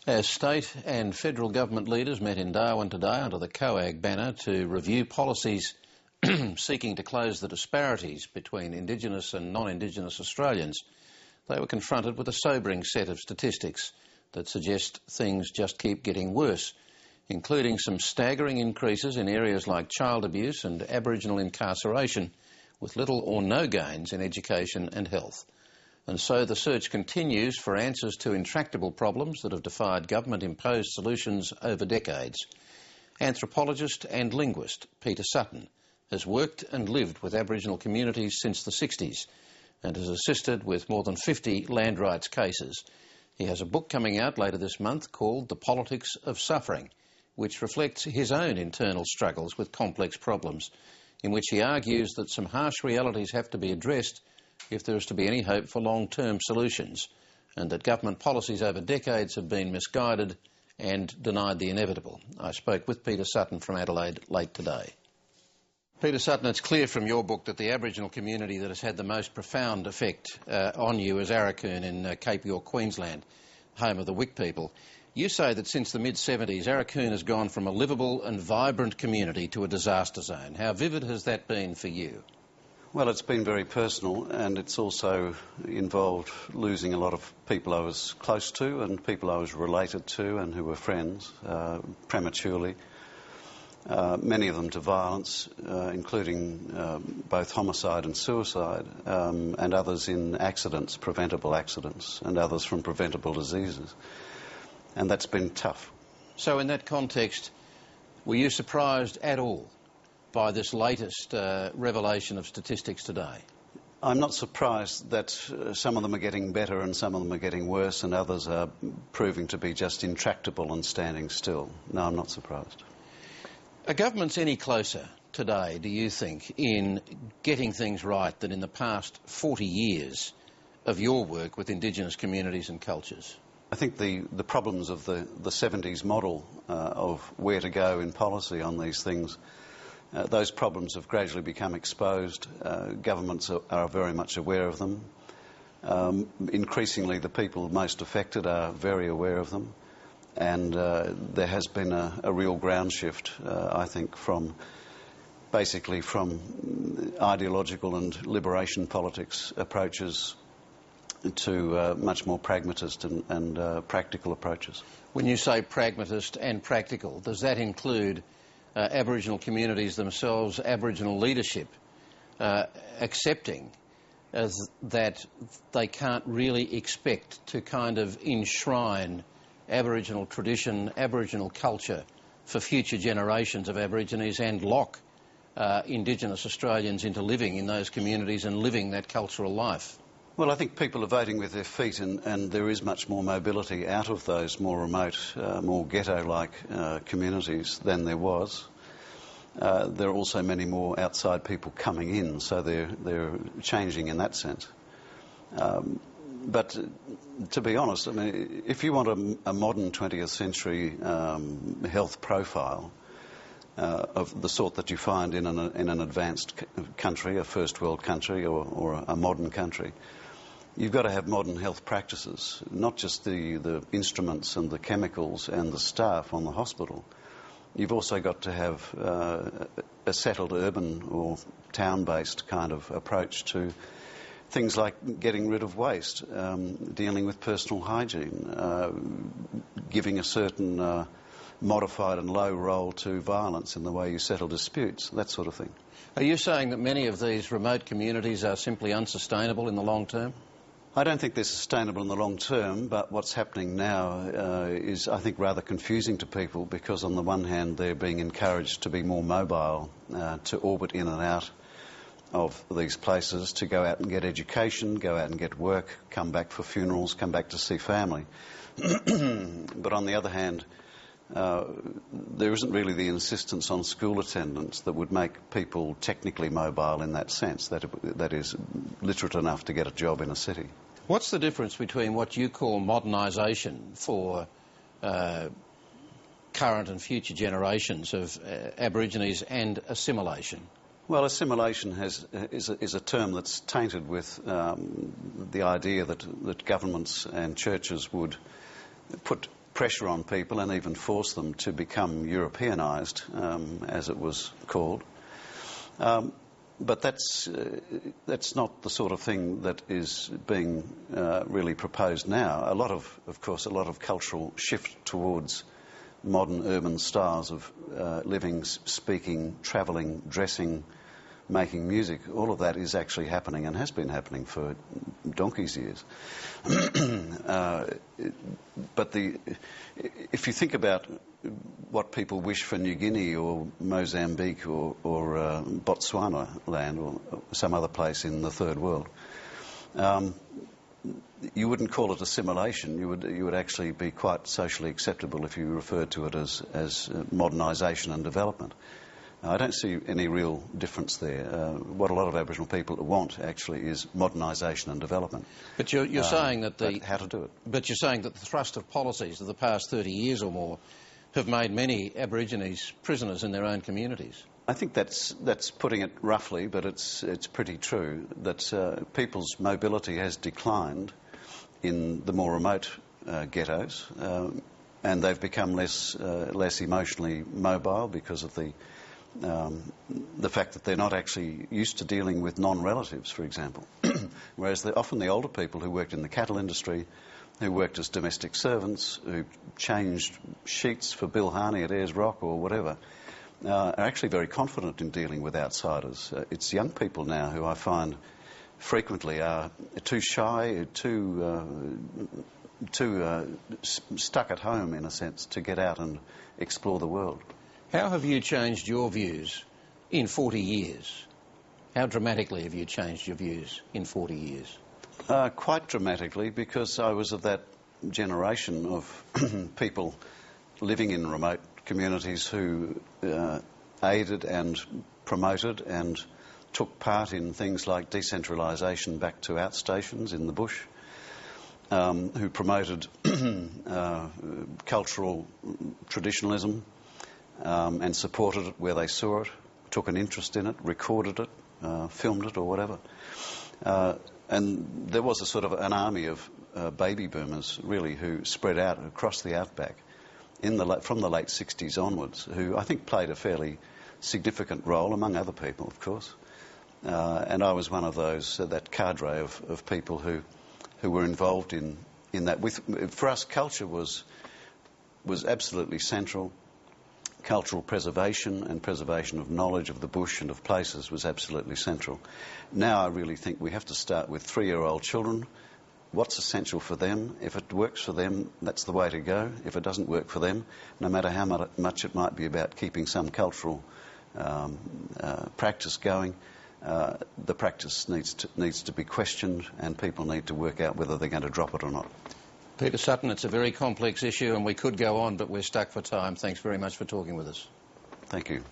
As state and federal government leaders met in Darwin today under the COAG banner to review policies seeking to close the disparities between Indigenous and non-Indigenous Australians, they were confronted with a sobering set of statistics that suggest things just keep getting worse, including some staggering increases in areas like child abuse and Aboriginal incarceration, with little or no gains in education and health. And so the search continues for answers to intractable problems that have defied government-imposed solutions over decades. Anthropologist and linguist Peter Sutton has worked and lived with Aboriginal communities since the 60s and has assisted with more than 50 land rights cases. He has a book coming out later this month called The Politics of Suffering, which reflects his own internal struggles with complex problems, in which he argues that some harsh realities have to be addressed if there is to be any hope for long-term solutions, and that government policies over decades have been misguided and denied the inevitable. I spoke with Peter Sutton from Adelaide late today. Peter Sutton, it's clear from your book that the Aboriginal community that has had the most profound effect on you is Arakoon in Cape York, Queensland, home of the Wik people. You say that since the mid-70s, Arakoon has gone from a livable and vibrant community to a disaster zone. How vivid has that been for you? Well, it's been very personal, and it's also involved losing a lot of people I was close to and people I was related to and who were friends prematurely. Many of them to violence, including both homicide and suicide, and others in accidents, preventable accidents, and others from preventable diseases. And that's been tough. So in that context, were you surprised at all by this latest revelation of statistics today? I'm not surprised that some of them are getting better and some of them are getting worse and others are proving to be just intractable and standing still. No, I'm not surprised. Are governments any closer today, do you think, in getting things right than in the past 40 years of your work with Indigenous communities and cultures? I think the problems of the 70s model of where to go in policy on these things, those problems have gradually become exposed. Governments are very much aware of them. Increasingly, the people most affected are very aware of them. And there has been a real ground shift, I think, from ideological and liberation politics approaches to much more pragmatist and practical approaches. When you say pragmatist and practical, does that include Aboriginal communities themselves, Aboriginal leadership, accepting that they can't really expect to kind of enshrine Aboriginal tradition, Aboriginal culture for future generations of Aborigines and lock Indigenous Australians into living in those communities and living that cultural life? Well, I think people are voting with their feet, and there is much more mobility out of those more remote, more ghetto-like communities than there was. There are also many more outside people coming in, so they're changing in that sense. But to be honest, I mean, if you want a modern 20th century health profile of the sort that you find in an advanced country, a first world country or a modern country, you've got to have modern health practices, not just the instruments and the chemicals and the staff on the hospital. You've also got to have a settled urban or town-based kind of approach to things like getting rid of waste, dealing with personal hygiene, giving a certain modified and low role to violence in the way you settle disputes, that sort of thing. Are you saying that many of these remote communities are simply unsustainable in the long term? I don't think they're sustainable in the long term, but what's happening now is, I think, rather confusing to people because, on the one hand, they're being encouraged to be more mobile, to orbit in and out of these places, to go out and get education, go out and get work, come back for funerals, come back to see family. But on the other hand, there isn't really the insistence on school attendance that would make people technically mobile in that sense, that is literate enough to get a job in a city. What's the difference between what you call modernisation for current and future generations of Aborigines and assimilation? Well, assimilation is a term that's tainted with the idea that governments and churches would put pressure on people and even force them to become Europeanised, as it was called. But that's not the sort of thing that is being really proposed now. Of course, a lot of cultural shift towards modern urban styles of living, speaking, travelling, dressing, making music. All of that is actually happening and has been happening for donkey's years. But if you think about what people wish for New Guinea or Mozambique or Botswana land or some other place in the third world, you wouldn't call it assimilation. You would actually be quite socially acceptable if you referred to it as modernisation and development. I don't see any real difference there. What a lot of Aboriginal people want actually is modernisation and development. But you're saying that how to do it. But you're saying that the thrust of policies of the past 30 years or more have made many Aborigines prisoners in their own communities. I think that's putting it roughly, but it's pretty true that people's mobility has declined in the more remote ghettos, and they've become less emotionally mobile because of the fact that they're not actually used to dealing with non-relatives, for example. Whereas often the older people who worked in the cattle industry, who worked as domestic servants, who changed sheets for Bill Harney at Ayers Rock or whatever, are actually very confident in dealing with outsiders. It's young people now who I find frequently are too shy, too stuck at home, in a sense, to get out and explore the world. How have you changed your views in 40 years? How dramatically have you changed your views in 40 years? Quite dramatically, because I was of that generation of people living in remote communities who aided and promoted and took part in things like decentralisation back to outstations in the bush, who promoted cultural traditionalism, and supported it where they saw it, took an interest in it, recorded it, filmed it or whatever. And there was a sort of an army of baby boomers, really, who spread out across the outback from the late 60s onwards, who I think played a fairly significant role, among other people, of course. And I was one of those, that cadre of people who were involved in that. For us, culture was absolutely central. Cultural preservation and preservation of knowledge of the bush and of places was absolutely central. Now I really think we have to start with 3-year-old children. What's essential for them? If it works for them, that's the way to go. If it doesn't work for them, no matter how much it might be about keeping some cultural practice going, the practice needs to be questioned, and people need to work out whether they're going to drop it or not. Peter Sutton, it's a very complex issue and we could go on, but we're stuck for time. Thanks very much for talking with us. Thank you.